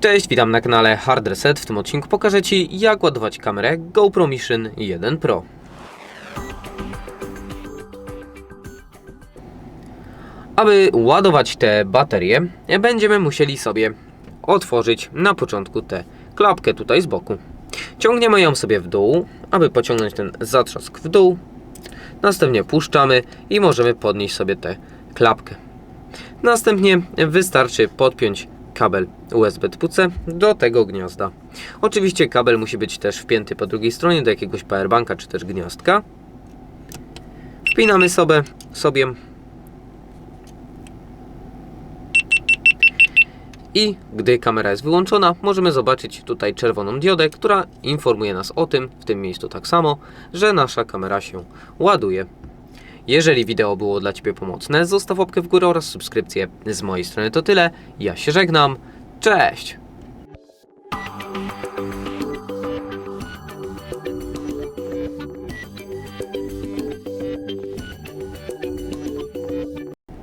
Cześć, witam na kanale Hard Reset. W tym odcinku pokażę Ci, jak ładować kamerę GoPro Mission 1 Pro. Aby ładować te baterie, będziemy musieli sobie otworzyć na początku tę klapkę tutaj z boku. Ciągniemy ją sobie w dół, aby pociągnąć ten zatrzask w dół. Następnie puszczamy i możemy podnieść sobie tę klapkę. Następnie wystarczy podpiąć kabel USB typu C do tego gniazda. Oczywiście kabel musi być też wpięty po drugiej stronie do jakiegoś powerbanka czy też gniazdka. Wpinamy sobie i gdy kamera jest wyłączona, możemy zobaczyć tutaj czerwoną diodę, która informuje nas o tym, w tym miejscu tak samo, że nasza kamera się ładuje. Jeżeli wideo było dla Ciebie pomocne, zostaw łapkę w górę oraz subskrypcję. Z mojej strony to tyle. Ja się żegnam. Cześć!